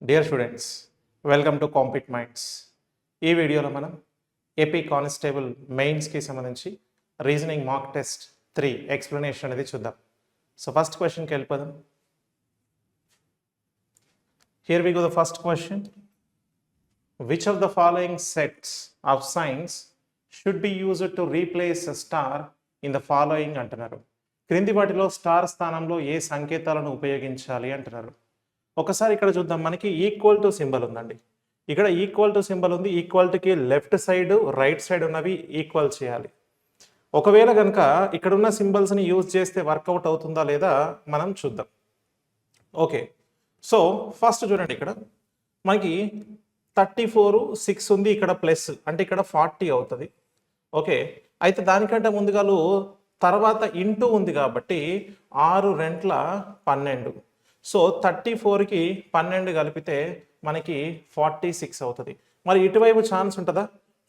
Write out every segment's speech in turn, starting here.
Dear students, welcome to compete minds. ఈ వీడియోలో మనం ఏపీ కానిస్టేబుల్ మెయిన్స్కి సంబంధించి రీజనింగ్ మార్క్ టెస్ట్ 3 ఎక్స్ప్లెనేషన్ అనేది చూద్దాం. సో ఫస్ట్ క్వశ్చన్కి వెళ్ళిపోదాం. Here we go the first question. Which of the following sets of signs should be used to replace star in the following అంటున్నారు. క్రింది వాటిలో స్టార్ స్థానంలో ఏ సంకేతాలను ఉపయోగించాలి అంటున్నారు. ఒకసారి ఇక్కడ చూద్దాం. మనకి ఈక్వల్ టు సింబల్ ఉందండి. ఇక్కడ ఈక్వల్ టు సింబల్ ఉంది. ఈక్వల్టీకి లెఫ్ట్ సైడ్ రైట్ సైడ్ ఉన్నవి ఈక్వల్ చేయాలి. ఒకవేళ కనుక ఇక్కడ ఉన్న సింబల్స్ని యూజ్ చేస్తే వర్కౌట్ అవుతుందా లేదా మనం చూద్దాం. ఓకే, సో ఫస్ట్ చూడండి, ఇక్కడ మనకి 34 6 ఉంది, ఇక్కడ ప్లస్ అంటే ఇక్కడ 40 అవుతుంది. ఓకే, అయితే దానికంటే ముందుగాలు తర్వాత ఇంటూ ఉంది కాబట్టి 6 రెంట్ల 12. సో 34కి 12 కలిపితే మనకి 46 అవుతుంది. మరి ఇటువైపు ఛాన్స్ ఉంటుందా?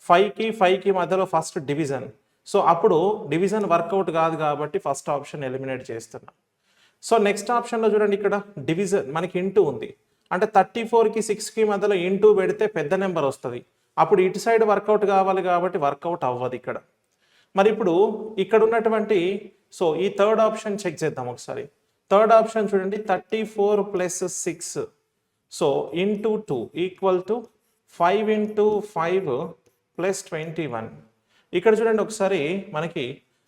5కి మధ్యలో ఫస్ట్ డివిజన్. సో అప్పుడు డివిజన్ వర్కౌట్ కాదు కాబట్టి ఫస్ట్ ఆప్షన్ ఎలిమినేట్ చేస్తున్నా. సో నెక్స్ట్ ఆప్షన్లో చూడండి, ఇక్కడ డివిజన్ మనకి ఇంటూ ఉంది అంటే 34కి 6కి మధ్యలో ఇంటూ పెడితే పెద్ద నెంబర్ వస్తుంది. అప్పుడు ఇటు సైడ్ వర్కౌట్ కావాలి కాబట్టి వర్కౌట్ అవ్వదు ఇక్కడ. మరి ఇప్పుడు ఇక్కడ ఉన్నటువంటి సో ఈ థర్డ్ ఆప్షన్ చెక్ చేద్దాం ఒకసారి. థర్డ్ ఆప్షన్ చూడండి, 34 + 6 సో ఇంటూ 2 ఈక్వల్ టు 5 × 5 + 21. ఇక్కడ చూడండి ఒకసారి, మనకి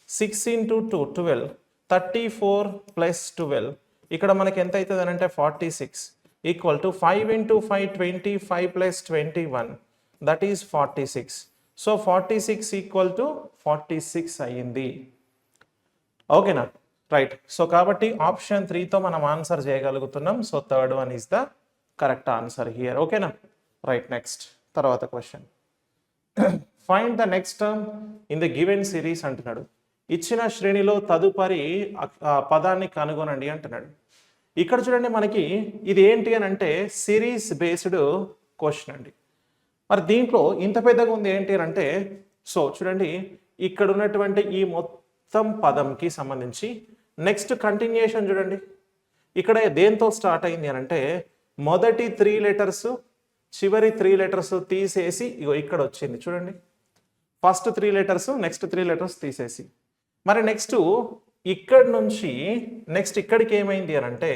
6 × 2 12, 34 + 12 ఇక్కడ మనకి ఎంత అవుతుంది అని అంటే 46 equal to 5 × 5 25 + 21 that is 46. So 46 equal to 46 అయ్యింది. ఓకేనా? రైట్. సో కాబట్టి ఆప్షన్ 3తో మనం ఆన్సర్ చేయగలుగుతున్నాం. So third one is the correct answer here. ఓకేనా? రైట్. నెక్స్ట్ తర్వాత question. Find the next term in the given series అంటున్నాడు. ఇచ్చిన శ్రేణిలో తదుపరి పదాన్ని కనుగొనండి అంటున్నాడు. ఇక్కడ చూడండి, మనకి ఇది ఏంటి అని అంటే సిరీస్ బేస్డ్ క్వశ్చన్ అండి. మరి దీంట్లో ఇంత పెద్దగా ఉంది ఏంటి అని అంటే, సో చూడండి ఇక్కడ ఉన్నటువంటి ఈ మొత్తం పదంకి సంబంధించి నెక్స్ట్ కంటిన్యూషన్ చూడండి, ఇక్కడ దేంతో స్టార్ట్ అయింది అని అంటే మొదటి 3 లెటర్స్ చివరి 3 లెటర్స్ తీసేసి ఇగో ఇక్కడ వచ్చింది చూడండి. ఫస్ట్ 3 లెటర్స్ నెక్స్ట్ 3 లెటర్స్ తీసేసి, మరి నెక్స్ట్ ఇక్కడి నుంచి నెక్స్ట్ ఇక్కడికి ఏమైంది అని అంటే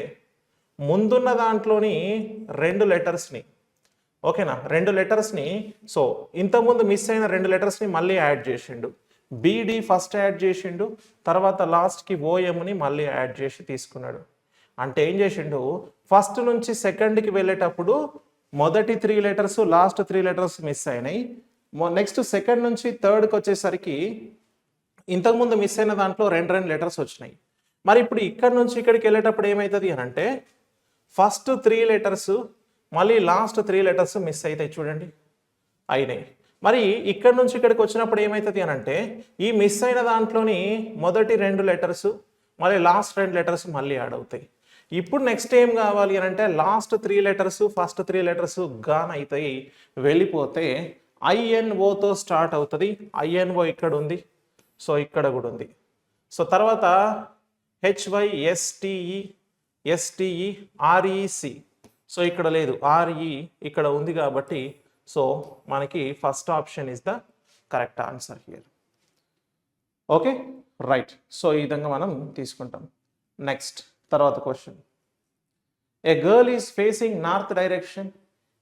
ముందున్న దాంట్లోని 2 లెటర్స్ని, ఓకేనా, 2 లెటర్స్ని సో ఇంతకుముందు మిస్ అయిన 2 లెటర్స్ని మళ్ళీ యాడ్ చేసిండు. బీడి ఫస్ట్ యాడ్ చేసిండు, తర్వాత లాస్ట్కి ఓఎంని మళ్ళీ యాడ్ చేసి తీసుకున్నాడు. అంటే ఏం చేసిండు, ఫస్ట్ నుంచి సెకండ్కి వెళ్ళేటప్పుడు మొదటి 3 లెటర్స్ లాస్ట్ 3 లెటర్స్ మిస్ అయినాయి. నెక్స్ట్ సెకండ్ నుంచి థర్డ్కి వచ్చేసరికి ఇంతకుముందు మిస్ అయిన దాంట్లో 2 లెటర్స్ వచ్చినాయి. మరి ఇప్పుడు ఇక్కడ నుంచి ఇక్కడికి వెళ్ళేటప్పుడు ఏమవుతుంది అని అంటే ఫస్ట్ 3 లెటర్స్ మళ్ళీ లాస్ట్ 3 లెటర్స్ మిస్ అవుతాయి చూడండి, అయినాయి. మరి ఇక్కడ నుంచి ఇక్కడికి వచ్చినప్పుడు ఏమవుతుంది అని అంటే ఈ మిస్ అయిన దాంట్లోని మొదటి 2 లెటర్స్ మళ్ళీ లాస్ట్ 2 లెటర్స్ మళ్ళీ యాడ్ అవుతాయి. ఇప్పుడు నెక్స్ట్ ఏం కావాలి అని అంటే last 3 letters first 3 letters gone అవుతాయి, వెళ్ళిపోతే ఐఎన్ఓతో స్టార్ట్ అవుతుంది. ఐఎన్ఓ ఇక్కడ ఉంది, సో ఇక్కడ కూడా ఉంది. సో తర్వాత హెచ్వైఎస్టిఈ ఎస్టిఈ ఆర్ఈసి, సో ఇక్కడ లేదు, ఆర్ఈ ఇక్కడ ఉంది కాబట్టి సో మనకి first option is the correct answer here. Okay, right. So ఈ విధంగా మనం తీసుకుంటాం. నెక్స్ట్ తర్వాత question. A girl is facing north direction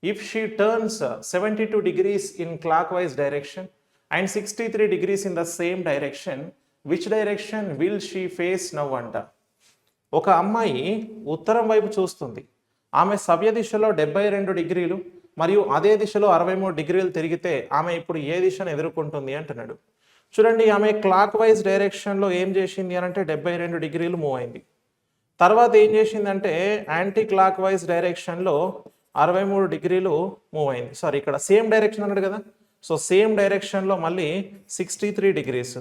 if she turns 72 degrees in clock wise direction and 63 degrees in the same direction, which direction will she face now అంట. ఒక అమ్మాయి ఉత్తరం వైపు చూస్తుంది. ఆమె సవ్య దిశలో 72 డిగ్రీలు మరియు అదే దిశలో 63 డిగ్రీలు తిరిగితే ఆమె ఇప్పుడు ఏ దిశను ఎదుర్కొంటుంది అంటున్నాడు. చూడండి, ఆమె క్లాక్ వైజ్ డైరెక్షన్లో ఏం చేసింది అని అంటే 72 డిగ్రీలు మూవ్ అయింది. తర్వాత ఏం చేసిందంటే యాంటీ క్లాక్ వైజ్ డైరెక్షన్లో 63 డిగ్రీలు మూవ్ అయింది. సారీ, ఇక్కడ సేమ్ డైరెక్షన్ అన్నాడు కదా, సో సేమ్ డైరెక్షన్లో మళ్ళీ 63 degrees.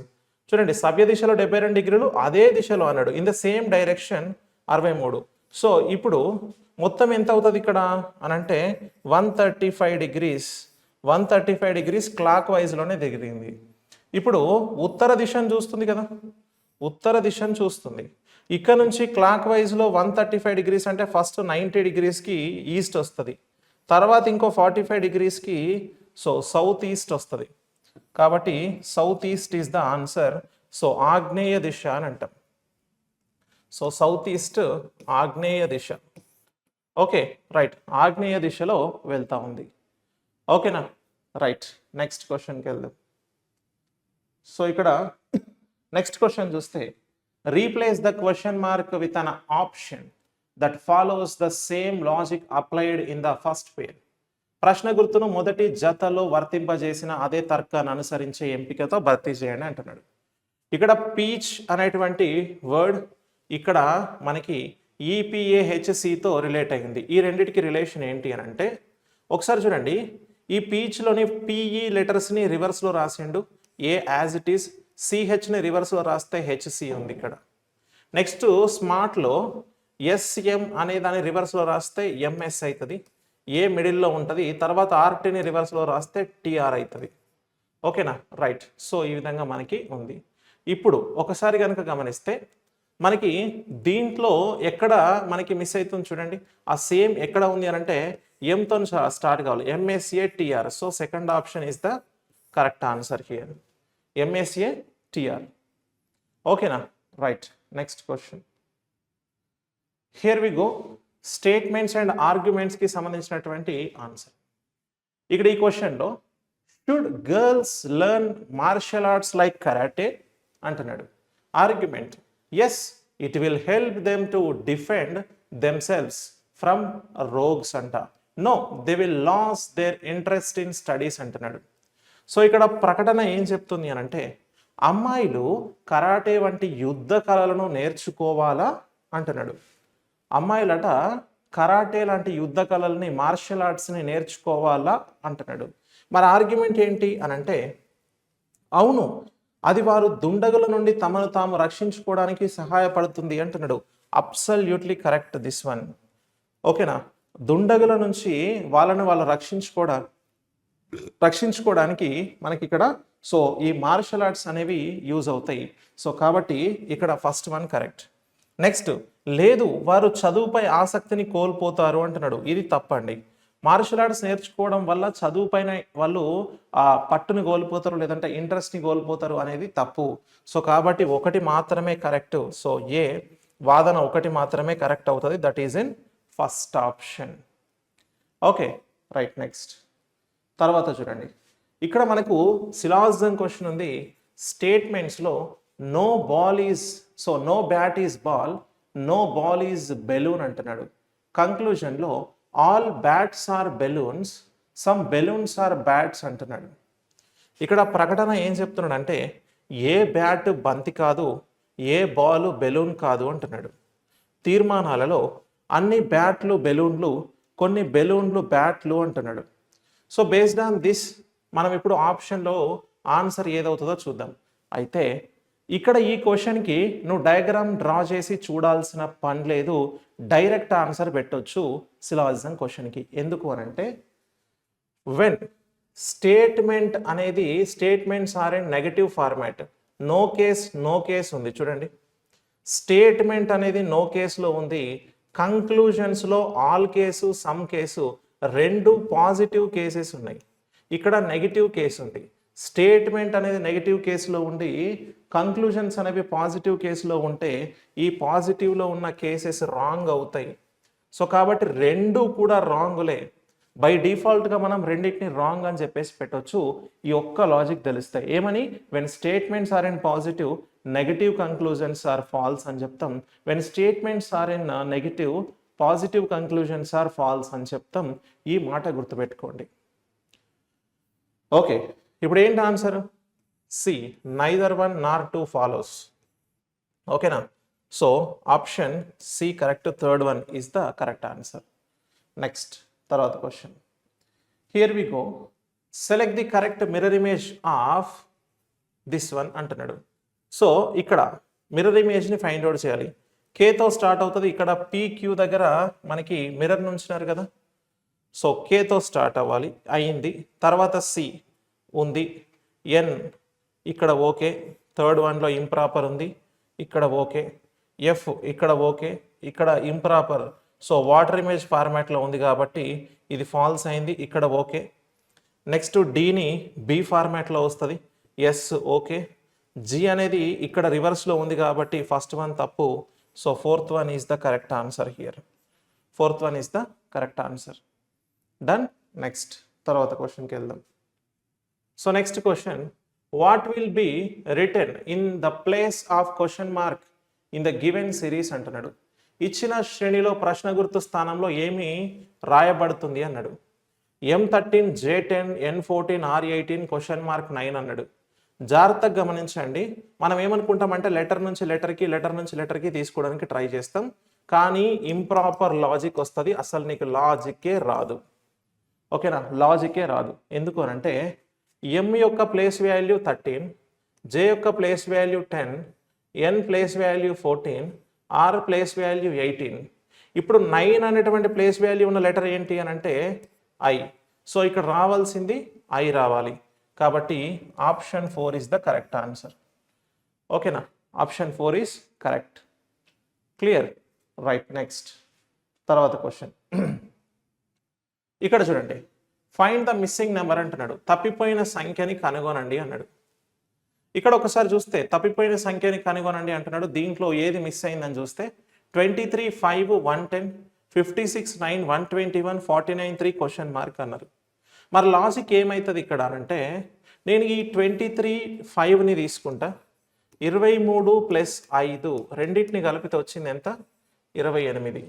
చూడండి, సవ్య దిశలో 72 డిగ్రీలు అదే దిశలో అన్నాడు, in the same direction 63. So ఇప్పుడు మొత్తం ఎంత అవుతుంది ఇక్కడ అని అంటే 135 degrees క్లాక్ వైజ్లోనే దిగింది. ఇప్పుడు ఉత్తర దిశను చూస్తుంది కదా, ఉత్తర దిశను చూస్తుంది. ఇక్కడ నుంచి క్లాక్ వైజ్లో 135 degrees అంటే ఫస్ట్ 90 degreesకి ఈస్ట్ వస్తుంది. తర్వాత ఇంకో 45 degreesకి సో సౌత్ ఈస్ట్ వస్తుంది. కాబట్టి south east is the answer. So ఆగ్నేయ దిశ అని అంటాం. సో సౌత్ ఈస్ట్ ఆగ్నేయ దిశ. ఓకే రైట్, ఆగ్నేయ దిశలో వెళ్తా ఉంది. ఓకేనా రైట్, నెక్స్ట్ క్వశ్చన్కి వెళ్దాం. సో ఇక్కడ నెక్స్ట్ క్వశ్చన్ చూస్తే replace the question mark with an option that follows the same logic applied in the first పేర్. ప్రశ్న గుర్తును మొదటి జతలో వర్తింపజేసిన అదే తర్కాన్ని అనుసరించే ఎంపికతో భర్తీ చేయండి అంటున్నాడు. ఇక్కడ పీచ్ అనేటువంటి వర్డ్ ఇక్కడ మనకి ఈపిఏహెచ్సితో రిలేట్ అయింది. ఈ రెండిటికి రిలేషన్ ఏంటి అని అంటే ఒకసారి చూడండి, ఈ పీచ్లోని పిఈ లెటర్స్ని రివర్స్లో రాసిండు, ఏ యాజ్ ఇట్ ఈస్, సిహెచ్ని రివర్స్లో రాస్తే హెచ్సి ఉంది ఇక్కడ. నెక్స్ట్ స్మార్ట్లో ఎస్ఎం అనే దాన్ని రివర్స్లో రాస్తే ఎంఎస్ అవుతుంది, ఏ మిడిల్లో ఉంటుంది, తర్వాత ఆర్టీని రివర్స్లో రాస్తే టిఆర్ అవుతుంది. ఓకేనా రైట్, సో ఈ విధంగా మనకి ఉంది. ఇప్పుడు ఒకసారి కనుక గమనిస్తే మనకి దీంట్లో ఎక్కడ మనకి మిస్ అవుతుంది చూడండి, ఆ సేమ్ ఎక్కడ ఉంది అని అంటే ఎంతో స్టార్ట్ కావాలి, M S A T R. So second option is the correct answer here, M S A T R. ఓకేనా right, next question. Here we go, statements and ఆర్గ్యుమెంట్స్కి సంబంధించినటువంటి ఆన్సర్. ఇక్కడ ఈ క్వశ్చన్లో should girls learn martial arts like karate అంటున్నాడు. Argument, yes it will help them to defend themselves from rogues అంట. No they will lose their interest in studies అంటున్నాడు. So ఇక్కడ ప్రకటన ఏం చెప్తుంది అని అంటే అమ్మాయిలు కరాటే వంటి యుద్ధ కళలను నేర్చుకోవాలా అంటున్నాడు. అమ్మాయిలట కరాటే లాంటి యుద్ధ కళల్ని, మార్షల్ ఆర్ట్స్ని నేర్చుకోవాలా అంటున్నాడు. మరి ఆర్గ్యుమెంట్ ఏంటి అని అంటే అవును, అది వారు దుండగుల నుండి తమను తాము రక్షించుకోవడానికి సహాయపడుతుంది అంటున్నాడు. Absolutely correct this one. ఓకేనా, దుండగుల నుంచి వాళ్ళని వాళ్ళు రక్షించుకోవడానికి మనకి ఇక్కడ సో ఈ మార్షల్ ఆర్ట్స్ అనేవి యూజ్ అవుతాయి. సో కాబట్టి ఇక్కడ ఫస్ట్ వన్ కరెక్ట్. నెక్స్ట్, లేదు వారు చదువుపై ఆసక్తిని కోల్పోతారు అంటున్నాడు. ఇది తప్పండి. మార్షల్ ఆర్ట్స్ నేర్చుకోవడం వల్ల చదువుపైన వాళ్ళు పట్టుని కోల్పోతారు, లేదంటే ఇంట్రెస్ట్ని కోల్పోతారు అనేది తప్పు. సో కాబట్టి ఒకటి మాత్రమే కరెక్ట్. సో ఏ వాదన ఒకటి మాత్రమే కరెక్ట్ అవుతుంది, that is in first option. Okay right, next. తర్వాత చూడండి, ఇక్కడ మనకు సిలాజిజం క్వశ్చన్ ఉంది. స్టేట్మెంట్స్లో no ball is, so no bat is ball, no ball is balloon అంటున్నాడు. కంక్లూజన్లో all bats are balloons, some balloons are bats అంటున్నాడు. ఇక్కడ ప్రకటన ఏం చెప్తున్నాడు అంటే ఏ బ్యాట్ బంతి కాదు, ఏ బాల్ బెలూన్ కాదు అంటున్నాడు. తీర్మానాలలో అన్ని బ్యాట్లు బెలూన్లు, కొన్ని బెలూన్లు బ్యాట్లు అంటున్నాడు. సో బేస్డ్ ఆన్ దిస్ మనం ఇప్పుడు ఆప్షన్లో ఆన్సర్ ఏదవుతుందో చూద్దాం. అయితే ఇక్కడ ఈ క్వశ్చన్కి నువ్వు డయాగ్రామ్ డ్రా చేసి చూడాల్సిన పని లేదు, డైరెక్ట్ ఆన్సర్ పెట్టొచ్చు సిలాజిజం క్వశ్చన్కి. ఎందుకు అని అంటే వెన్ స్టేట్మెంట్ అనేది statements are in negative format, no case ఉంది చూడండి. స్టేట్మెంట్ అనేది నో కేసులో ఉంది. కంక్లూజన్స్లో ఆల్ కేసు, సమ్ కేసు రెండు పాజిటివ్ కేసెస్ ఉన్నాయి. ఇక్కడ నెగిటివ్ కేసు ఉంది. స్టేట్మెంట్ అనేది నెగిటివ్ కేసులో ఉండి కంక్లూజన్స్ అనేవి పాజిటివ్ కేసులో ఉంటే ఈ పాజిటివ్లో ఉన్న కేసెస్ రాంగ్ అవుతాయి. సో కాబట్టి రెండు కూడా రాంగ్లే. బై డిఫాల్ట్గా మనం రెండింటిని రాంగ్ అని చెప్పేసి పెట్టొచ్చు. ఈ ఒక్క లాజిక్ తెలుస్తాయి. ఏమని, when statements are in positive, negative conclusions are false అని చెప్తాం. When statements are in negative, positive conclusions are false అని చెప్తాం. ఈ మాట గుర్తుపెట్టుకోండి. ఓకే, ఇప్పుడు ఏంటి answer? C, neither one nor two follows. ఓకేనా, so option C correct, third one is the correct answer. Next, తర్వాత question. Here we go, select the correct mirror image of this one అంటున్నాడు. So ఇక్కడ mirror ఇమేజ్ని find out చేయాలి. కేతో start అవుతుంది. ఇక్కడ PQ దగ్గర మనకి మిర్రర్ నుంచినారు కదా, సో కేతో స్టార్ట్ అవ్వాలి, అయింది. తర్వాత సి ఉంది, ఎన్ ఇక్కడ ఓకే, థర్డ్ వన్లో ఇంప్రాపర్ ఉంది, ఇక్కడ ఓకే, ఎఫ్ ఇక్కడ ఓకే, ఇక్కడ ఇంప్రాపర్. సో వాటర్ ఇమేజ్ ఫార్మాట్లో ఉంది కాబట్టి ఇది ఫాల్స్ అయింది, ఇక్కడ ఓకే. నెక్స్ట్ డీని బి ఫార్మాట్లో వస్తుంది, ఎస్ ఓకే. జీ అనేది ఇక్కడ రివర్స్లో ఉంది కాబట్టి ఫస్ట్ వన్ తప్పు. So fourth one is the correct answer here. Fourth one is the correct answer. Done. Next తర్వాత క్వశ్చన్కి వెళ్దాం. So next question, what will B return in the place of question mark in the given series అంటున్నాడు. ఇచ్చిన శ్రేణిలో ప్రశ్న గుర్తు స్థానంలో ఏమి రాయబడుతుంది అన్నాడు. M13, J10, N14, R18, question mark 9 అన్నాడు. జాగ్రత్తగా గమనించండి. మనం ఏమనుకుంటామంటే లెటర్ నుంచి లెటర్కి తీసుకోవడానికి ట్రై చేస్తాం, కానీ ఇంప్రాపర్ లాజిక్ వస్తుంది. అసలు నీకు లాజిక్కే రాదు, ఓకేనా? లాజిక్కే రాదు. ఎందుకు అంటే M యొక్క ప్లేస్ వాల్యూ 13, J యొక్క place value 10, N place value 14, R place value 18. ఇప్పుడు 9 అనేటువంటి ప్లేస్ వాల్యూ ఉన్న లెటర్ ఏంటి అని అంటే I. సో ఇక్కడ రావాల్సింది I రావాలి. కాబట్టి option 4 is the correct answer. ఓకేనా? Option 4 is correct. Clear? Right. Next తర్వాత క్వశ్చన్. ఇక్కడ చూడండి, ఫైండ్ ద మిస్సింగ్ నెంబర్ అంటున్నాడు. తప్పిపోయిన సంఖ్యని కనుగొనండి అన్నాడు. ఇక్కడ ఒకసారి చూస్తే తప్పిపోయిన సంఖ్యని కనుగొనండి అంటున్నాడు. దీంట్లో ఏది మిస్ అయిందని చూస్తే 23, 5, 110, 56, 9, 121, 49, 3 క్వశ్చన్ మార్క్ అన్నారు. మరి లాజిక్ ఏమవుతుంది ఇక్కడ అంటే, నేను ఈ 23, 5ని తీసుకుంటా, 23 ప్లస్ 5 రెండింటిని కలిపితే వచ్చింది ఎంత? 28.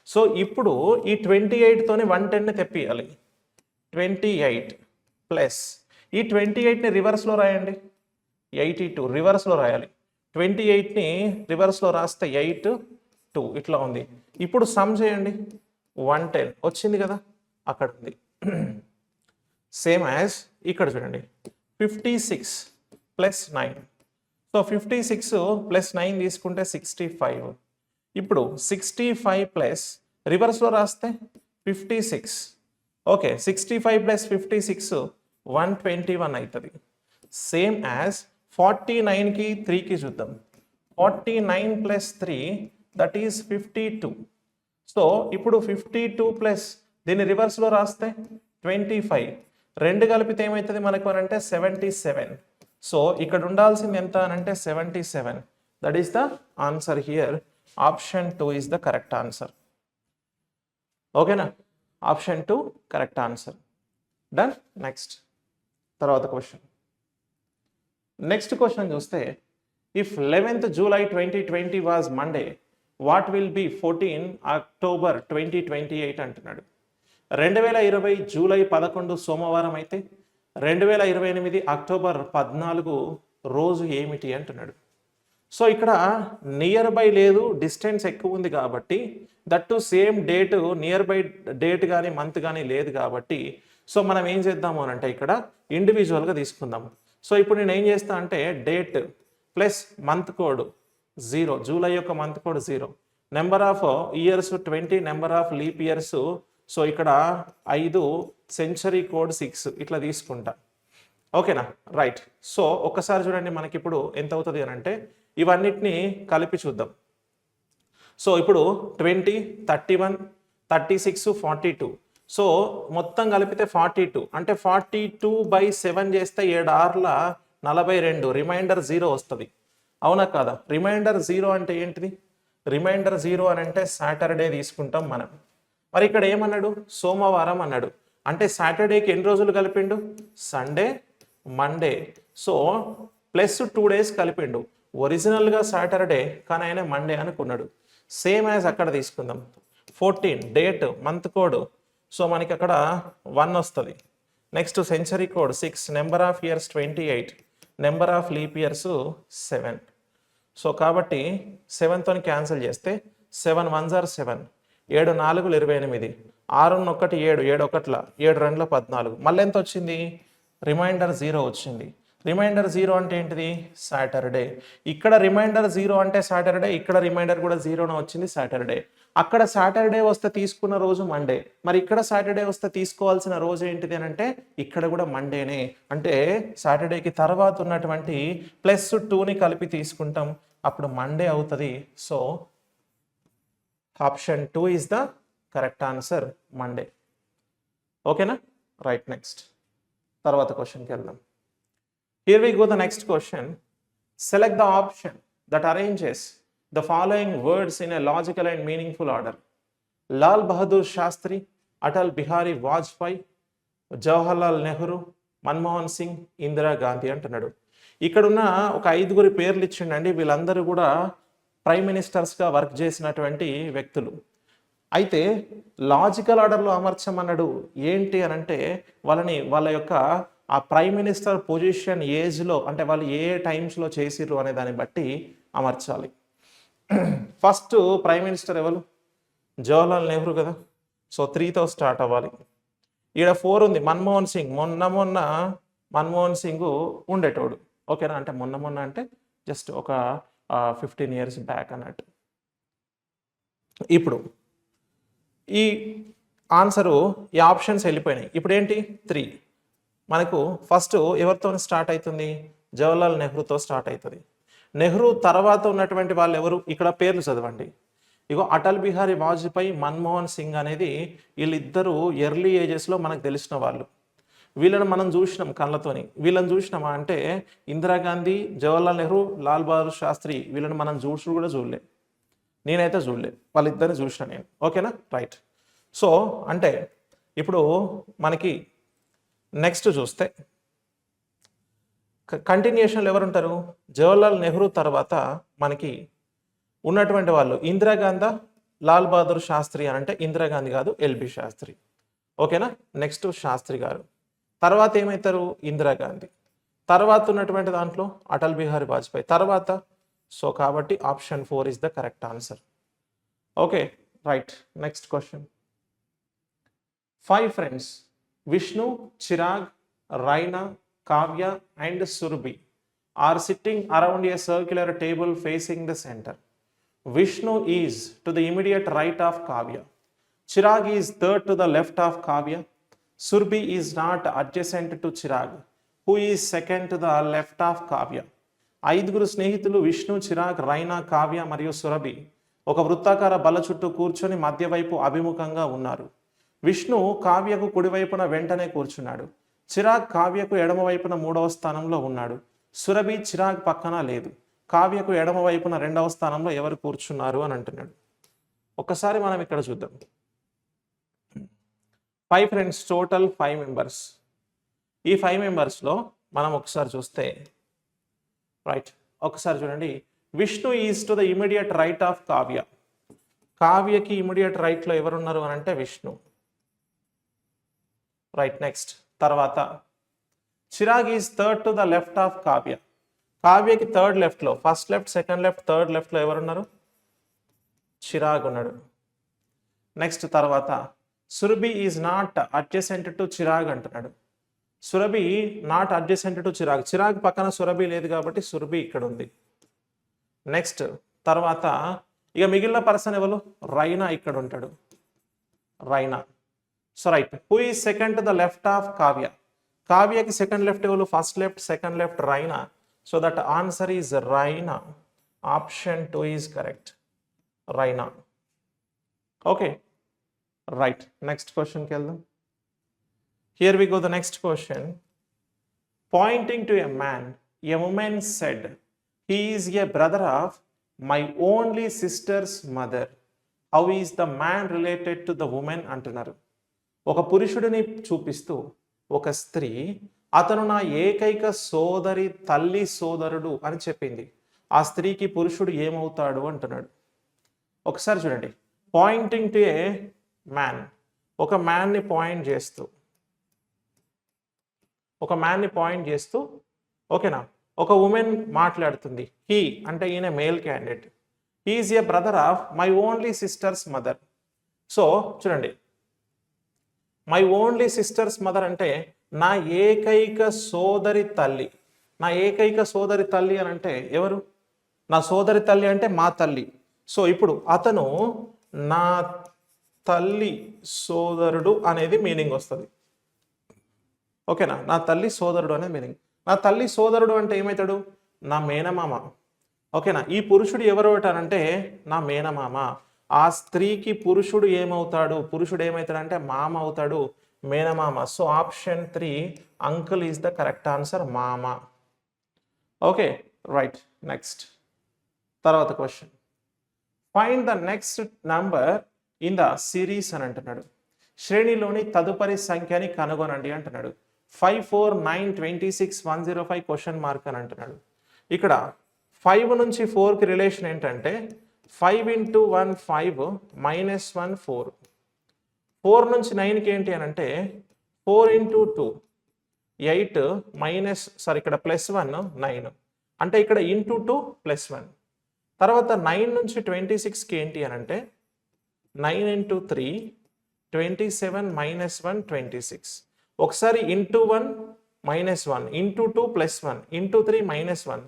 సో ఇప్పుడు ఈ 28తోని 110ని తెప్పియాలి. 28 ప్లస్ ఈ 28ని రివర్స్లో రాయండి, 82 రివర్స్లో రాయాలి. 28ని రివర్స్లో రాస్తే 8, 2 ఇట్లా ఉంది. ఇప్పుడు సమ్ చేయండి, 110 వచ్చింది కదా, అక్కడ ఉంది. సేమ్ యాజ్ ఇక్కడ చూడండి, 56 ప్లస్ 9. సో 56 ప్లస్ 9 తీసుకుంటే 65. ఇప్పుడు 65 ప్లస్ రివర్స్లో రాస్తే 56. ఓకే, 65 ప్లస్ 56 121 అవుతుంది. సేమ్ యాజ్ 49కి 3కి చూద్దాం. 49 ప్లస్ 3 దట్ ఈస్ 52. సో ఇప్పుడు 52 ప్లస్ దీన్ని రివర్స్లో రాస్తే 25. రెండు కలిపితే ఏమవుతుంది మనకు అంటే 77. సో ఇక్కడ ఉండాల్సింది ఎంత అని అంటే 77. That is the answer here. Option 2 is the correct answer. ఓకేనా? Option 2 correct answer. Done. Next తర్వాత క్వశ్చన్. నెక్స్ట్ క్వశ్చన్ చూస్తే, if 11th July 2020 was Monday, what will be 14 October 2028 అంటున్నాడు. 2020 జూలై 11 సోమవారం అయితే 2028 అక్టోబర్ 14 రోజు ఏమిటి అంటున్నాడు. సో ఇక్కడ నియర్ బై లేదు, డిస్టెన్స్ ఎక్కువ ఉంది కాబట్టి, that same date, near by date కానీ మంత్ కానీ లేదు కాబట్టి, సో మనం ఏం చేద్దాము అని అంటే ఇక్కడ ఇండివిజువల్గా తీసుకుందాం. సో ఇప్పుడు నేను ఏం చేస్తా అంటే date plus month code 0, July యొక్క month code 0, number of years 20, number of leap years so ఇక్కడ 5, సెంచరీ కోడ్ 6 ఇట్లా తీసుకుంటా. ఓకేనా? రైట్. సో ఒక్కసారి చూడండి, మనకి ఇప్పుడు ఎంత అవుతుంది అని అంటే ఇవన్నిటిని కలిపి చూద్దాం. సో ఇప్పుడు 20, 31, 36, 42. సో మొత్తం కలిపితే 42. అంటే 42/7 చేస్తే 7 6ల 42, రిమైండర్ 0 వస్తుంది. అవునా కాదా? రిమైండర్ 0 అంటే ఏంటిది? రిమైండర్ 0 అని అంటే సాటర్డే తీసుకుంటాం మనం. మరి ఇక్కడ ఏమన్నాడు? సోమవారం అన్నాడు. అంటే సాటర్డేకి ఎన్ని రోజులు కలిపిండు? Sunday, Monday. So plus 2 days కలిపిండు. ఒరిజినల్గా సాటర్డే, కానీ ఆయన మండే అనుకున్నాడు. సేమ్ యాజ్ అక్కడ తీసుకుందాం. 14 డేట్, మంత్ కోడ్, సో మనకి అక్కడ 1 వస్తుంది. Next century code 6, number of years 28, number of leap years 7. So కాబట్టి 7తో క్యాన్సిల్ చేస్తే 7 1s are 7, 7 4 28, 6 1 7, 7 1 7 2 14. మళ్ళీ ఎంత వచ్చింది? రిమైండర్ 0 వచ్చింది. రిమైండర్ 0 అంటే ఏంటిది? సాటర్డే. ఇక్కడ రిమైండర్ 0 అంటే సాటర్డే, ఇక్కడ రిమైండర్ కూడా 0 వచ్చింది, సాటర్డే. అక్కడ సాటర్డే వస్తే తీసుకున్న రోజు మండే. మరి ఇక్కడ సాటర్డే వస్తే తీసుకోవాల్సిన రోజు ఏంటిది అని అంటే ఇక్కడ కూడా మండేనే. అంటే సాటర్డేకి తర్వాత ఉన్నటువంటి +2ని కలిపి తీసుకుంటాం, అప్పుడు మండే అవుతుంది. So option 2 is the correct answer, Monday. ఓకేనా? రైట్, నెక్స్ట్ తర్వాత క్వశ్చన్కి వెళ్దాం. Here we go the next question. Select the option that arranges the following words in a logical and meaningful order. Lal Bahadur Shastri, Atal Bihari Vajpayee, Jawaharlal Nehru, Manmohan Singh, Indira Gandhi అంటున్నాడు. ఇక్కడున్న ఒక 5 పేర్లు ఇచ్చిండండి. వీళ్ళందరూ కూడా ప్రైమ్ మినిస్టర్స్గా వర్క్ చేసినటువంటి వ్యక్తులు. అయితే లాజికల్ ఆర్డర్లో అమర్చమన్నాడు. ఏంటి అని అంటే వాళ్ళ యొక్క ఆ ప్రైమ్ మినిస్టర్ పొజిషన్ ఏజ్లో, అంటే వాళ్ళు ఏ టైమ్స్లో చేసిర్రు అనే దాన్ని బట్టి అమర్చాలి. ఫస్ట్ ప్రైమ్ మినిస్టర్ ఎవరు? జవహర్లాల్ నెహ్రూ కదా. సో 3తో స్టార్ట్ అవ్వాలి. ఈడ 4 ఉంది, మన్మోహన్ సింగ్. మొన్న మన్మోహన్ సింగ్ ఉండేటోడు. ఓకేనా? అంటే మొన్న అంటే జస్ట్ ఒక 15 years బ్యాక్ అన్నట్టు. ఇప్పుడు ఈ ఆన్సరు, ఈ ఆప్షన్స్ వెళ్ళిపోయినాయి. ఇప్పుడు ఏంటి? 3. మనకు ఫస్ట్ ఎవరితో స్టార్ట్ అవుతుంది? జవహర్లాల్ నెహ్రూతో స్టార్ట్ అవుతుంది. నెహ్రూ తర్వాత ఉన్నటువంటి వాళ్ళు ఎవరు? ఇక్కడ పేర్లు చదవండి. ఇగో అటల్ బిహారీ వాజ్పేయి, మన్మోహన్ సింగ్ అనేది వీళ్ళిద్దరూ ఎర్లీ ఏజెస్లో మనకు తెలిసిన వాళ్ళు. వీళ్ళని మనం చూసినాం కళ్ళతోని. వీళ్ళని చూసినామా అంటే ఇందిరాగాంధీ, జవహర్లాల్ నెహ్రూ, లాల్ బహదూర్ శాస్త్రి, వీళ్ళని మనం కూడా చూడలే. నేనైతే చూడలే, వాళ్ళిద్దరిని చూసిన నేను. ఓకేనా? రైట్. సో అంటే ఇప్పుడు మనకి నెక్స్ట్ చూస్తే కంటిన్యూషన్లో ఎవరు ఉంటారు? జవహర్లాల్ నెహ్రూ తర్వాత మనకి ఉన్నటువంటి వాళ్ళు ఇందిరాగాంధీ, లాల్ బహదూర్ శాస్త్రి అని అంటే ఇందిరాగాంధీ కాదు, ఎల్బి శాస్త్రి. ఓకేనా? నెక్స్ట్ శాస్త్రి గారు. తర్వాత ఏమవుతారు? ఇందిరాగాంధీ. తర్వాత ఉన్నటువంటి దాంట్లో అటల్ బిహారీ వాజ్పేయి తర్వాత. సో కాబట్టి option 4 is the correct answer. Okay, right. Next question. 5 friends, Vishnu, Chirag, Raina, Kavya and Surbi are sitting around a circular table facing the center. Vishnu is to the immediate right of Kavya. Chirag is third to the left of Kavya. Surbi is not adjacent to Chirag, who is second to the left of Kavya. 5 స్నేహితులు విష్ణు, చిరాగ్, రైనా, కావ్య మరియు సురభి ఒక వృత్తాకార బల్ల చుట్టూ కూర్చొని మధ్యవైపు అభిముఖంగా ఉన్నారు. విష్ణు కావ్యకు కుడివైపున వెంటనే కూర్చున్నాడు. చిరాగ్ కావ్యకు ఎడమవైపున 3వ స్థానంలో ఉన్నాడు. సురభి చిరాగ్ పక్కన లేదు. కావ్యకు ఎడమవైపున 2వ స్థానంలో ఎవరు కూర్చున్నారు అని అంటున్నాడు. ఒక్కసారి మనం ఇక్కడ చూద్దాం. 5 friends, టోటల్ 5 members. ఈ 5 members మనం ఒకసారి చూస్తే, రైట్, ఒకసారి చూడండి. Vishnu is to the immediate right of Kavya. కావ్యకి ఇమీడియట్ రైట్లో ఎవరున్నారు అని అంటే విష్ణు. Right, next. తర్వాత Chirag is third to the left of Kavya. కావ్యకి థర్డ్ లెఫ్ట్లో, first left, second left, third లెఫ్ట్లో ఎవరున్నారు? చిరాగ్ ఉన్నాడు. నెక్స్ట్ తర్వాత Surabhi is not adjacent to Chirag అంటున్నాడు. Surabhi not adjacent to Chirag. Chirag పక్కన సురభి లేదు కాబట్టి సురభి ఇక్కడ ఉంది. నెక్స్ట్ తర్వాత ఇక మిగిలిన పర్సన్ ఎవరు? రైనా ఇక్కడ ఉంటాడు. Raina. So right, who is second to the left of Kavya. కావ్యకి సెకండ్ లెఫ్ట్ ఎవరు? First left, second left, Raina. So that answer is Raina. Option 2 is correct, Raina. Okay, right. Next క్వశ్చన్కి వెళ్దాం. Here we go, the next question. Pointing to a man, a woman said, "He is a brother of my only sister's mother. How is the man related to the woman?" అంటున్నారు. ఒక పురుషుడిని చూపిస్తూ ఒక స్త్రీ, అతను నా ఏకైక సోదరి తల్లి సోదరుడు అని చెప్పింది. ఆ స్త్రీకి పురుషుడు ఏమవుతాడు అంటున్నాడు. ఒకసారి చూడండి. పాయింటింగ్ టు ఏ మ్యాన్, ఒక మ్యాన్ని పాయింట్ చేస్తూ, ఓకేనా, ఒక ఉమెన్ మాట్లాడుతుంది. హీ అంటే ఈయన male candidate. He is a brother of my only sisters mother. So చూడండి, మై ఓన్లీ సిస్టర్స్ మదర్ అంటే నా ఏకైక సోదరి తల్లి. నా ఏకైక సోదరి తల్లి అని అంటే ఎవరు? నా సోదరి తల్లి అంటే మా తల్లి. సో ఇప్పుడు అతను నా తల్లి సోదరుడు అనేది మీనింగ్ వస్తుంది. ఓకేనా, నా తల్లి సోదరుడు అనేది మీనింగ్. నా తల్లి సోదరుడు అంటే ఏమవుతాడు? నా మేనమామ. ఓకేనా, ఈ పురుషుడు ఎవరు అంటారంటే నా మేనమామ. ఆ స్త్రీకి పురుషుడు ఏమవుతాడు? పురుషుడు ఏమవుతాడంటే మామ అవుతాడు, మేనమామ. So option 3 uncle is the correct answer, మామ. Okay, right. నెక్స్ట్ తర్వాత question, find the next number in the series అని అంటున్నాడు. శ్రేణిలోని తదుపరి సంఖ్యని కనుగొనండి అంటున్నాడు. 5, 4, 9, 26, 105 క్వశ్చన్ మార్క్ అని అంటున్నాడు. ఇక్కడ 5 నుంచి 4కి రిలేషన్ ఏంటంటే 5 into 1 5 minus 1 4. 4 నుంచి 9కి ఏంటి అని అంటే 4 into 2 8 మైనస్ ఇక్కడ +1 9, అంటే ఇక్కడ ఇంటూ 2 +1. తర్వాత 9 నుంచి 26కి ఏంటి అని అంటే 9 into 3 27 minus 1 26. ఒకసారి ఇంటూ 1 -1 ఇంటూ 2 +1 ఇంటూ 3 -1,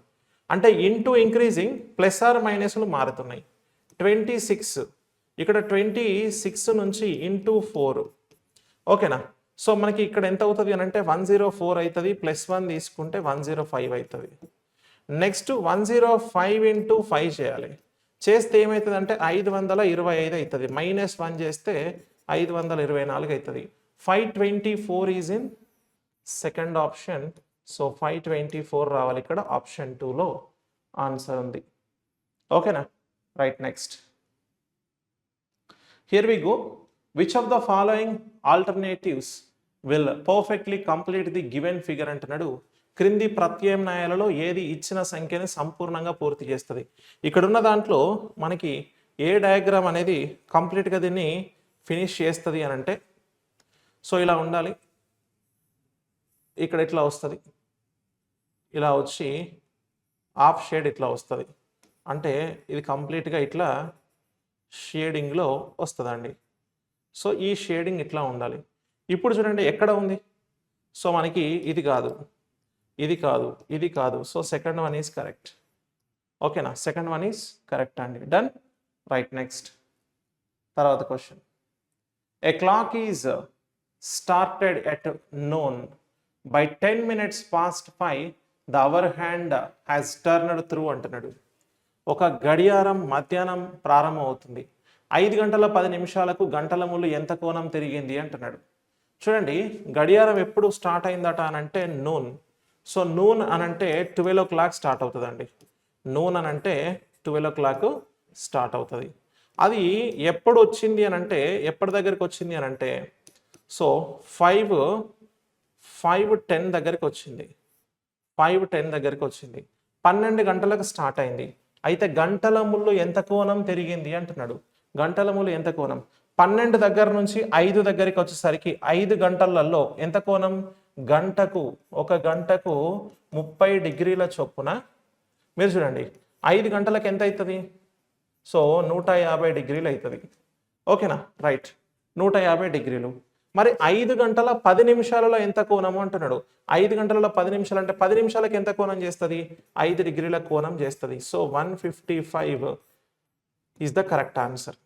అంటే ఇంటూ ఇంక్రీజింగ్ ప్లస్ ఆర్ మైనస్లు మారుతున్నాయి. 26 ఇక్కడ 26 నుంచి ఇంటూ 4. ఓకేనా? సో మనకి ఇక్కడ ఎంత అవుతుంది అని అంటే 104 అవుతుంది, +1 తీసుకుంటే 105 అవుతుంది. నెక్స్ట్ 105 into 5 చేయాలి. చేస్తే ఏమవుతుంది అంటే 525 అవుతుంది. -1 చేస్తే 524 అవుతుంది. 524 is in second option. So 524 రావాలి ఇక్కడ, ఆప్షన్ 2లో ఆన్సర్ ఉంది. ఓకేనా? Right. Next, here we go. Which of the following alternatives will perfectly complete the given figure అంటున్నాడు. క్రింది ప్రత్యామ్నాయాలలో ఏది ఇచ్చిన సంఖ్యని సంపూర్ణంగా పూర్తి చేస్తుంది? ఇక్కడున్న దాంట్లో మనకి ఏ డయాగ్రామ్ అనేది కంప్లీట్గా దీన్ని ఫినిష్ చేస్తుంది అని అంటే, సో ఇలా ఉండాలి. ఇక్కడ ఇట్లా వస్తుంది, ఇలా వచ్చి హాఫ్ షేడ్ ఇట్లా వస్తుంది, అంటే ఇది కంప్లీట్గా ఇట్లా షేడింగ్లో వస్తుందండి. సో ఈ షేడింగ్ ఇట్లా ఉండాలి. ఇప్పుడు చూడండి ఎక్కడ ఉంది? సో మనకి ఇది కాదు, ఇది కాదు, ఇది కాదు. So second one is correct. ఓకేనా? సెకండ్ వన్ ఈజ్ కరెక్ట్ అండి. డన్. రైట్. నెక్స్ట్, తర్వాత question, a clock is started at noon. By 10 minutes past 5 the hour hand has turned through అంటున్నాడు. ఒక గడియారం మధ్యాహ్నం ప్రారంభం అవుతుంది, 5 గంటల 10 నిమిషాలకు గంటల ముళ్ళు ఎంత కోణం తిరిగింది అంటున్నాడు. చూడండి, గడియారం ఎప్పుడు స్టార్ట్ అయిందట అని అంటే నూన్. సో నూన్ అనంటే 12 o'clock స్టార్ట్ అవుతుందండి. నూన్ అనంటే 12 o'clock స్టార్ట్ అవుతుంది. అది ఎప్పుడు వచ్చింది అని అంటే, ఎప్పటి దగ్గరికి వచ్చింది అని అంటే, సో 5:10 దగ్గరికి వచ్చింది. 5:10 దగ్గరికి వచ్చింది. 12 గంటలకు స్టార్ట్ అయింది. అయితే గంటల ముళ్ళు ఎంత కోణం తిరిగింది అంటున్నాడు. గంటల ముళ్ళు ఎంత కోణం? 12 దగ్గర నుంచి 5 దగ్గరికి వచ్చేసరికి 5 గంటలలో ఎంత కోణం? ఒక గంటకు 30 డిగ్రీల చొప్పున. మీరు చూడండి, 5 గంటలకు ఎంత అవుతుంది? సో 150 డిగ్రీలు అవుతుంది. ఓకేనా? రైట్, 150 డిగ్రీలు. మరి 5 గంటల 10 నిమిషాలలో ఎంత కోణము అంటున్నాడు. 5 గంటల 10 నిమిషాలు అంటే 10 నిమిషాలకు ఎంత కోణం చేస్తుంది? 5 డిగ్రీల కోణం చేస్తుంది. So 155 is the correct answer.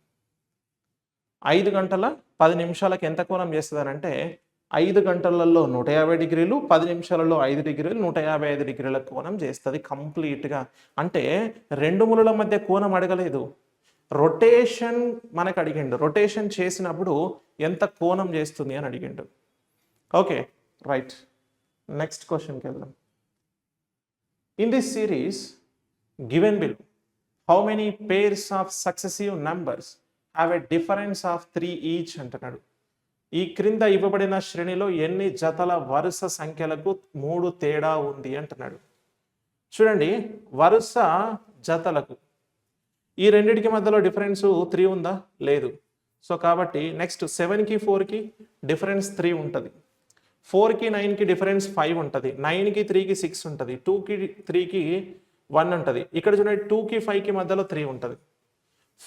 5 గంటల 10 నిమిషాలకు ఎంత కోణం చేస్తుంది అని అంటే 5 గంటలలో 150 డిగ్రీలు, 10 నిమిషాలలో 5 డిగ్రీలు, 155 డిగ్రీల కోణం చేస్తుంది కంప్లీట్గా. అంటే రెండు ముళ్ళ మధ్య కోణం అడగలేదు, రొటేషన్ మనకు అడిగిండు. రొటేషన్ చేసినప్పుడు ఎంత కోణం చేస్తుంది అని అడిగిండు. Okay, right. నెక్స్ట్ క్వశ్చన్కి వెళ్దాం. In this series given below how many pairs of successive numbers have a difference of 3 each అంటున్నాడు. ఈ క్రింద ఇవ్వబడిన శ్రేణిలో ఎన్ని జతల వరుస సంఖ్యలకు 3 తేడా ఉంది అంటున్నాడు. చూడండి, వరుస జతలకు ఈ రెండింటికి మధ్యలో డిఫరెన్స్ 3 ఉందా? లేదు. సో కాబట్టి నెక్స్ట్ 7కి 4కి డిఫరెన్స్ 3 ఉంటుంది. 4కి 9కి డిఫరెన్స్ 5 ఉంటుంది. 9కి 3కి 6 ఉంటుంది. 2కి 3కి 1 ఉంటుంది. ఇక్కడ చూడండి, 2కి 5కి మధ్యలో 3 ఉంటుంది.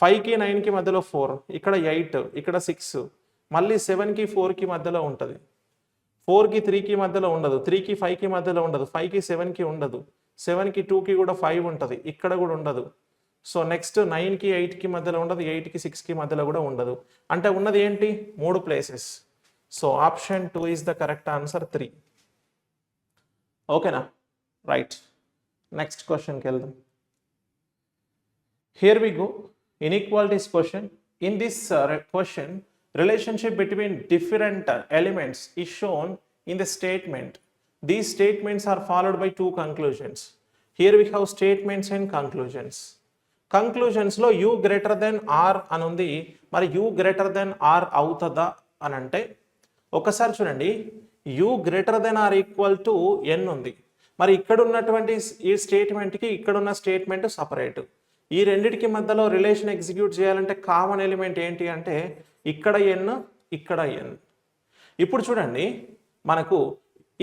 5కి 9కి మధ్యలో 4, ఇక్కడ 8, ఇక్కడ 6, మళ్ళీ 7కి 4కి మధ్యలో ఉంటుంది. 4కి 3కి మధ్యలో ఉండదు, 3కి 5కి మధ్యలో ఉండదు, 5కి 7కి ఉండదు, 7కి 2కి కూడా 5 ఉంటుంది, ఇక్కడ కూడా ఉండదు. సో నెక్స్ట్ 9కి 8కి మధ్యలో ఉండదు, 8కి 6కి మధ్యలో కూడా ఉండదు. అంటే ఉన్నది ఏంటి? 3 places. So option 2 is the correct answer, 3. ఓకేనా? రైట్. నెక్స్ట్ క్వశ్చన్కి వెళ్దాం. Here we go. Inequalities question. In this question, relationship between different elements is shown in the statement. These statements are followed by two conclusions. Here we have statements and conclusions. Conclusions లో u greater than r అని ఉంది. మరి u greater than r అవుతుందా అని అంటే ఒకసారి చూడండి, u greater than r equal to n ఉంది. మరి ఇక్కడ ఉన్నటువంటి ఈ స్టేట్మెంట్కి ఇక్కడ ఉన్న స్టేట్మెంట్ సపరేట్. ఈ రెండిటికి మధ్యలో రిలేషన్ ఎగ్జిక్యూట్ చేయాలంటే కామన్ ఎలిమెంట్ ఏంటి అంటే ఇక్కడ n, ఇక్కడ n. ఇప్పుడు చూడండి, మనకు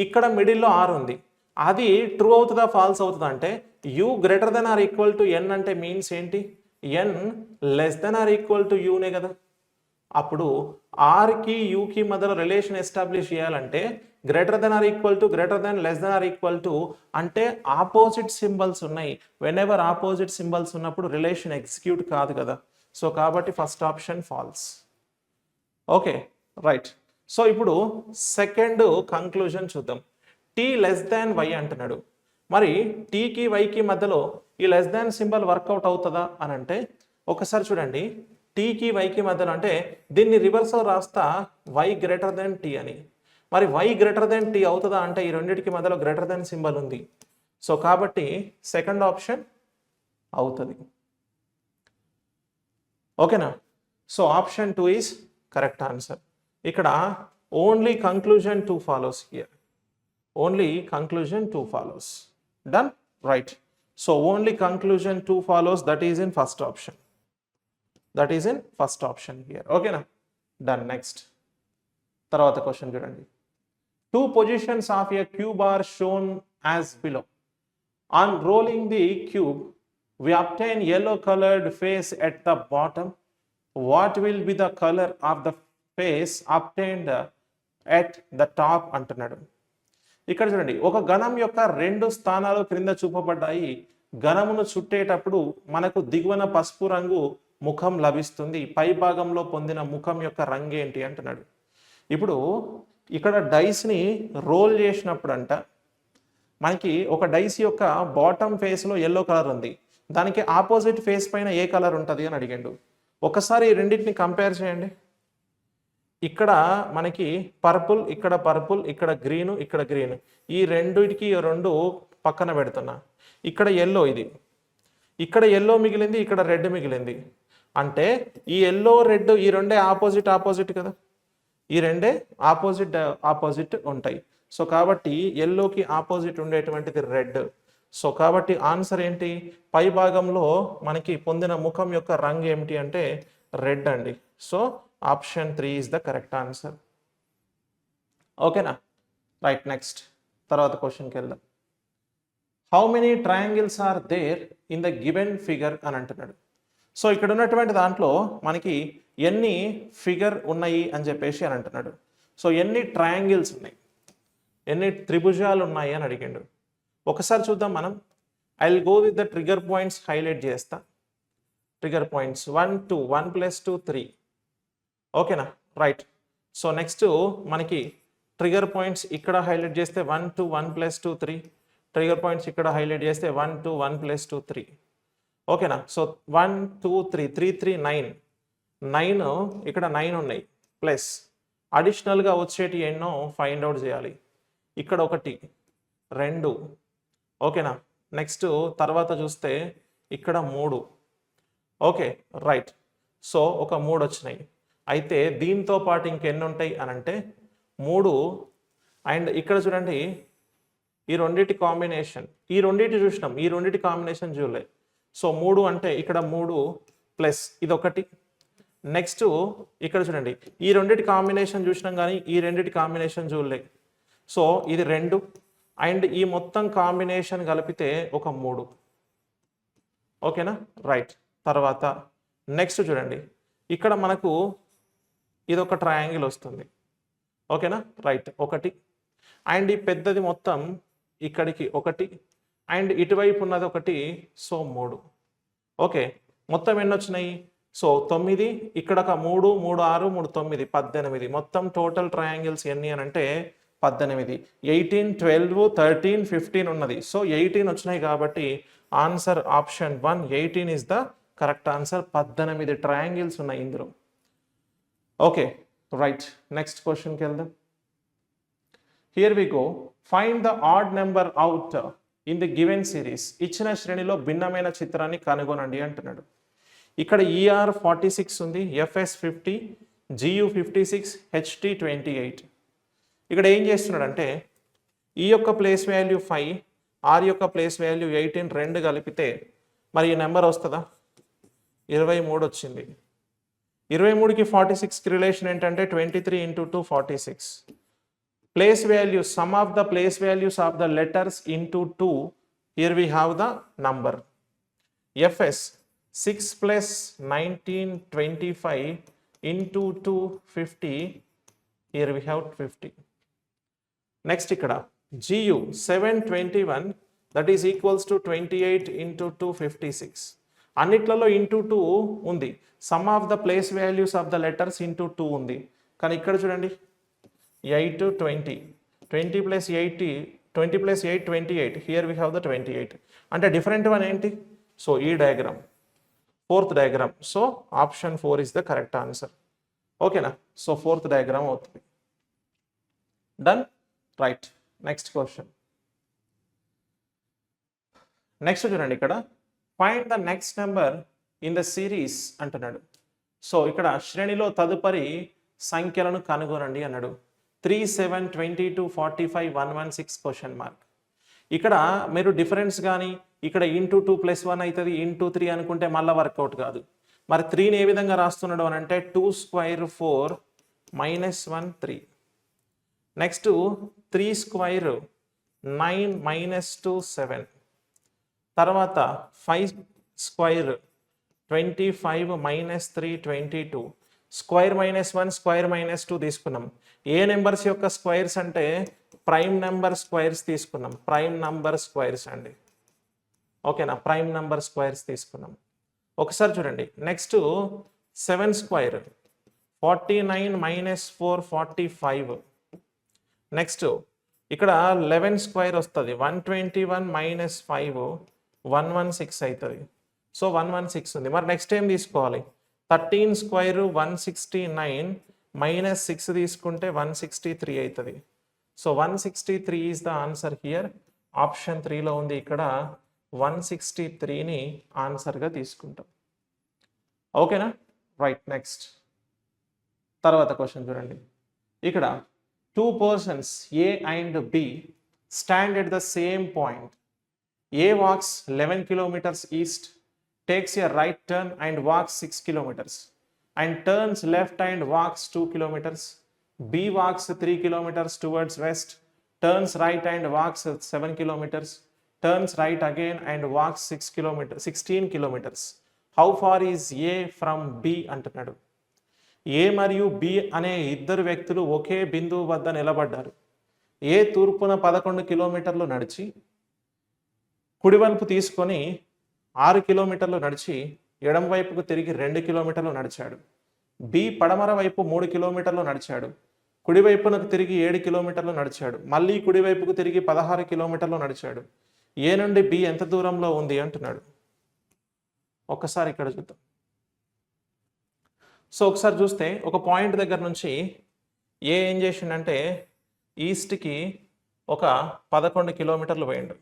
ఇక్కడ మిడిల్లో r ఉంది. అది ట్రూ అవుతుందా ఫాల్స్ అవుతుందా అంటే u greater than or equal to n అంటే మీన్స్ ఏంటి, n less than or equal to యూనే కదా. అప్పుడు ఆర్కి యూకి మధ్యలో రిలేషన్ ఎస్టాబ్లిష్ చేయాలంటే greater than or equal to, greater than, less than or equal to అంటే ఆపోజిట్ సింబల్స్ ఉన్నాయి. వెన్ ఎవర్ ఆపోజిట్ సింబల్స్ ఉన్నప్పుడు రిలేషన్ ఎగ్జిక్యూట్ కాదు కదా. సో కాబట్టి first option false. Okay, right. So ఇప్పుడు సెకండ్ కంక్లూజన్ చూద్దాం. T less than Y అంటున్నాడు. మరి టీకి వైకి మధ్యలో ఈ లెస్ దాన్ సింబల్ వర్కౌట్ అవుతుందా అని అంటే ఒకసారి చూడండి, టీకి వైకి మధ్యలో అంటే దీన్ని రివర్స్లో రాస్తా వై గ్రేటర్ దెన్ టీ అని. మరి వై గ్రేటర్ దెన్ టీ అవుతుందా అంటే ఈ రెండింటికి మధ్యలో గ్రేటర్ దెన్ సింబల్ ఉంది. సో కాబట్టి సెకండ్ ఆప్షన్ అవుతుంది. ఓకేనా. So option 2 is correct answer. ఇక్కడ only conclusion 2 follows here. Only conclusion 2 follows. Done? Right. So only conclusion 2 follows, that is in first option. That is in first option here. Okay na? Done. Next. Tarvata question chudandi. Two positions of a cube are shown as below. On rolling the cube, we obtain yellow colored face at the bottom. What will be the color of the face obtained at the top అంటున్నాడు. ఇక్కడ చూడండి, ఒక గణం యొక్క 2 స్థానాలు క్రింద చూపబడ్డాయి. గణమును చుట్టేటప్పుడు మనకు దిగువన పసుపు రంగు ముఖం లభిస్తుంది. పై భాగంలో పొందిన ముఖం యొక్క రంగు ఏంటి అంటున్నాడు. ఇప్పుడు ఇక్కడ డైస్ని రోల్ చేసినప్పుడు అంట మనకి ఒక డైస్ యొక్క బాటమ్ ఫేస్లో ఎల్లో కలర్ ఉంది, దానికి ఆపోజిట్ ఫేస్ పైన ఏ కలర్ ఉంటుంది అని అడిగాడు. ఒకసారి ఈ రెండింటిని కంపేర్ చేయండి. ఇక్కడ మనకి పర్పుల్, ఇక్కడ పర్పుల్, ఇక్కడ గ్రీను, ఇక్కడ గ్రీన్. ఈ రెండుకి 2 పక్కన పెడుతున్నా. ఇక్కడ ఎల్లో, ఇది ఇక్కడ ఎల్లో మిగిలింది, ఇక్కడ రెడ్ మిగిలింది. అంటే ఈ ఎల్లో రెడ్ ఈ రెండే ఆపోజిట్ కదా, ఈ రెండే ఆపోజిట్ ఉంటాయి. సో కాబట్టి ఎల్లోకి ఆపోజిట్ ఉండేటువంటిది రెడ్. సో కాబట్టి ఆన్సర్ ఏంటి, పై భాగంలో మనకి పొందిన ముఖం యొక్క రంగు ఏమిటి అంటే రెడ్ అండి. So option 3 is the correct answer. ఓకేనా. రైట్. నెక్స్ట్ తర్వాత క్వశ్చన్కి వెళ్దాం. How many triangles are there in the given figure అని అంటున్నాడు. సో ఇక్కడ ఉన్నటువంటి దాంట్లో మనకి ఎన్ని ఫిగర్ ఉన్నాయి అని చెప్పేసి అని అంటున్నాడు. సో ఎన్ని ట్రయాంగిల్స్ ఉన్నాయి, ఎన్ని త్రిభుజాలు ఉన్నాయి అని అడిగాడు. ఒకసారి చూద్దాం మనం. I will go with the trigger points highlight చేస్తా. Trigger points 1 2 1 + 2 3. ఓకేనా. రైట్. సో నెక్స్ట్ మనకి ట్రిగర్ పాయింట్స్ ఇక్కడ హైలైట్ చేస్తే 1 2 1 + 2 3. ట్రిగర్ పాయింట్స్ ఇక్కడ హైలైట్ చేస్తే 1 2 1 + 2 3. ఓకేనా. సో 1 2 3 3 3 9 9 ఇక్కడ 9 ఉన్నాయి. ప్లస్ అడిషనల్గా వచ్చేటి ఎన్నో ఫైండ్ అవుట్ చేయాలి. ఇక్కడ 1 2. ఓకేనా. నెక్స్ట్ తర్వాత చూస్తే ఇక్కడ 3. Okay, right. సో ఒక 3 వచ్చినాయి. అయితే దీంతో పాటు ఇంకెన్ని ఉంటాయి అని అంటే 3. అండ్ ఇక్కడ చూడండి, ఈ రెండింటి కాంబినేషన్, ఈ రెండింటి చూసినాం, ఈ రెండింటి కాంబినేషన్ చూడలే. సో 3 అంటే ఇక్కడ 3 ప్లస్ ఇది 1. నెక్స్ట్ ఇక్కడ చూడండి, ఈ రెండింటి కాంబినేషన్ చూసినాం కానీ ఈ రెండింటి కాంబినేషన్ చూడలే. సో ఇది 2 అండ్ ఈ మొత్తం కాంబినేషన్ కలిపితే ఒక 3. ఓకేనా. రైట్. తర్వాత నెక్స్ట్ చూడండి, ఇక్కడ మనకు ఇది ఒక ట్రయాంగిల్ వస్తుంది. ఓకేనా. రైట్. 1 అండ్ ఈ పెద్దది మొత్తం ఇక్కడికి 1 అండ్ ఇటువైపు ఉన్నది 1. సో 3. ఓకే, మొత్తం ఎన్ని వచ్చినాయి? సో 9, ఇక్కడ ఒక 3 3 6 3 9 18. మొత్తం టోటల్ ట్రయాంగిల్స్ ఎన్ని అని అంటే 18. 18 12 13 15 ఉన్నది. సో 18 వచ్చినాయి కాబట్టి answer option 1 18 is the correct answer. 18 triangles ఉన్నాయి ఇందులో. ఓకే రైట్, నెక్స్ట్ క్వశ్చన్కి వెళ్దాం. Here we go. Find the odd number out in the given series. ఇచ్చిన శ్రేణిలో భిన్నమైన చిత్రాన్ని కనుగొనండి అంటున్నాడు. ఇక్కడ ER 46 ఉంది, FS 50, GU 56, HT 28. ఇక్కడ ఏం చేస్తున్నాడంటే ఈ యొక్క ప్లేస్ వాల్యూ 5, R యొక్క ప్లేస్ వాల్యూ 18 రెండు కలిపితే మరి ఈ నెంబర్ వస్తుందా? 23 వచ్చింది. 23కి 46కి రిలేషన్ ఏంటంటే 23 × 2 46. Place value, some of the place values of the letters into 2. Here we have the number. FS 6 + 19 25 into 2 50. Here we have 50. Next ఇక్కడ GU 721 that is equals to 28 into 2 56. అన్నిట్లలో into 2 ఉంది. Some of the place values of the letters into 2 ఉంది. కానీ ఇక్కడ చూడండి 8 20 20 + 8 20 + 8 28. Here we have the 28. అంటే different one ఏంటి? So ఈ diagram, fourth diagram. So option 4 is the correct answer. ఓకేనా? సో ఫోర్త్ డయాగ్రామ్ అవుతుంది. Done. Right, next question. Next చూడండి ఇక్కడ find the next number in the series అంటున్నాడు. So ఇక్కడ శ్రేణిలో తదుపరి సంఖ్యలను కనుగొనండి అన్నాడు. 3 7 22 45 116 క్వశ్చన్ మార్క్. ఇక్కడ మీరు డిఫరెన్స్ కానీ ఇక్కడ ఇంటూ 2 + 1 అవుతుంది, ఇంటూ 3 అనుకుంటే మళ్ళీ వర్కౌట్ కాదు. మరి 3ని ఏ విధంగా రాస్తున్నాడు అని అంటే 2² 4 -1 3. నెక్స్ట్ 3² 9 -2 7. తర్వాత 5² 25 -3 22. స్క్వేర్ -1 స్క్వేర్ -2 తీసుకున్నాం. ఏ నెంబర్స్ యొక్క స్క్వేర్స్ అంటే ప్రైమ్ నెంబర్ స్క్వేర్స్ తీసుకున్నాం. ప్రైమ్ నెంబర్ స్క్వేర్స్ అండి. ఓకేనా? ప్రైమ్ నెంబర్ స్క్వేర్స్ తీసుకున్నాం. ఒకసారి చూడండి. నెక్స్ట్ 7² 49 - 4 45. నెక్స్ట్ ఇక్కడ 11² వస్తుంది. 121 - 5 116 అవుతుంది. సో 116 ఉంది. మరి నెక్స్ట్ ఏం తీసుకోవాలి? 13² 169 -6 తీసుకుంటే 163 అవుతుంది. So 163 is the answer here. Option 3లో ఉంది. ఇక్కడ 163ని ఆన్సర్గా తీసుకుంటాం. ఓకేనా? రైట్, నెక్స్ట్ తర్వాత క్వశ్చన్ చూడండి. ఇక్కడ 2 persons A and B stand at the same point. A walks 11 kilometers east, takes a right turn and walks 6 kilometers, and turns left and walks 2 kilometers. B walks 3 kilometers towards west, turns right and walks 7 kilometers, turns right again and walks 16 kilometers. How far is A from B అంటున్నాడు. ఏ మరియు B అనే ఇద్దరు వ్యక్తులు ఒకే బిందువు వద్ద నిలబడ్డారు. ఏ తూర్పున 11 కిలోమీటర్లు నడిచి కుడివైపు తీసుకొని 6 కిలోమీటర్లు నడిచి ఎడమ వైపుకు తిరిగి 2 కిలోమీటర్లు నడిచాడు. బి పడమర వైపు 3 కిలోమీటర్లు నడిచాడు. కుడివైపునకు తిరిగి 7 కిలోమీటర్లు నడిచాడు. మళ్ళీ కుడివైపుకు తిరిగి 16 కిలోమీటర్లు నడిచాడు. ఏ నుండి బి ఎంత దూరంలో ఉంది అంటున్నాడు. ఒక్కసారి ఇక్కడ చూద్దాం. సో ఒకసారి చూస్తే ఒక పాయింట్ దగ్గర నుంచి ఏ ఏం చేసిండంటే ఈస్ట్కి ఒక 11 కిలోమీటర్లు పోయిండు.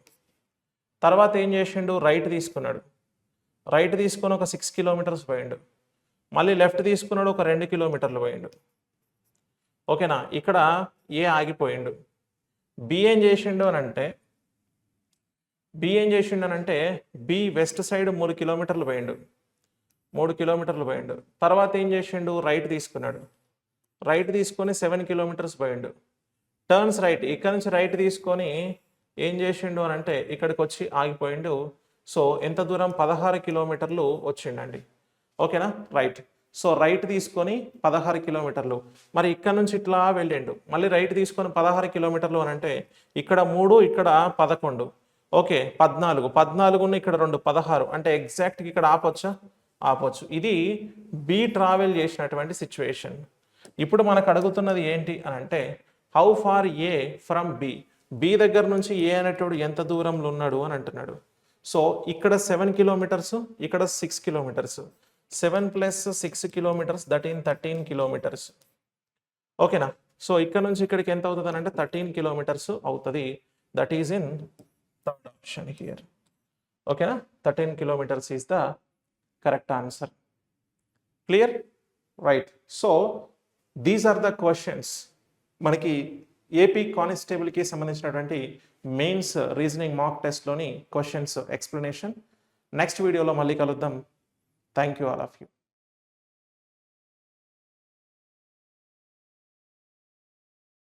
తర్వాత ఏం చేసిండు? రైట్ తీసుకున్నాడు. రైట్ తీసుకొని ఒక 6 కిలోమీటర్స్ పోయిండు. మళ్ళీ లెఫ్ట్ తీసుకున్నాడు, ఒక 2 కిలోమీటర్లు పోయిండు. ఓకేనా? ఇక్కడ ఏ ఆగిపోయిండు. బి ఏం చేసిండు అని అంటే బి వెస్ట్ సైడ్ 3 కిలోమీటర్లు పోయిండు. 3 కిలోమీటర్లు పోయిండు. తర్వాత ఏం చేసిండు? రైట్ తీసుకున్నాడు. రైట్ తీసుకొని 7 కిలోమీటర్స్ పోయిండు. టర్న్స్ రైట్, ఇక్కడ నుంచి రైట్ తీసుకొని ఏం చేసిండు అని అంటే ఇక్కడికి వచ్చి ఆగిపోయిండు. సో ఎంత దూరం? 16 కిలోమీటర్లు వచ్చిండండి. ఓకేనా? రైట్. సో రైట్ తీసుకొని 16 కిలోమీటర్లు. మరి ఇక్కడ నుంచి ఇట్లా వెళ్ళిండు. మళ్ళీ రైట్ తీసుకొని 16 కిలోమీటర్లు అని అంటే ఇక్కడ 3, ఇక్కడ 11. ఓకే, 14. 14 ఇక్కడ 2 16. అంటే ఎగ్జాక్ట్గా ఇక్కడ ఆపొచ్చా? ఆపొచ్చు. ఇది బి ట్రావెల్ చేసినటువంటి సిచ్యువేషన్. ఇప్పుడు మనకు అడుగుతున్నది ఏంటి అని అంటే how far A from B. B దగ్గర నుంచి ఏ అనేటోడు ఎంత దూరంలో ఉన్నాడు అని అంటున్నాడు. సో ఇక్కడ 7 కిలోమీటర్స్, ఇక్కడ 6 kilometres. 7 plus 6 kilometres that in 13 kilometres. ఓకేనా? సో ఇక్కడ నుంచి ఇక్కడికి ఎంత అవుతుంది అని అంటే 13 కిలోమీటర్స్ అవుతుంది. That is in third option here. ఓకేనా? 13 kilometres is the correct answer. Clear? Right. So these are the questions మనకి ఏపీ కానిస్టేబుల్కి సంబంధించినటువంటి మెయిన్స్ రీజనింగ్ మాక్ టెస్ట్లోని క్వశ్చన్స్ ఎక్స్ప్లెనేషన్. నెక్స్ట్ వీడియోలో మళ్ళీ కలుద్దాం. Thank you all of you.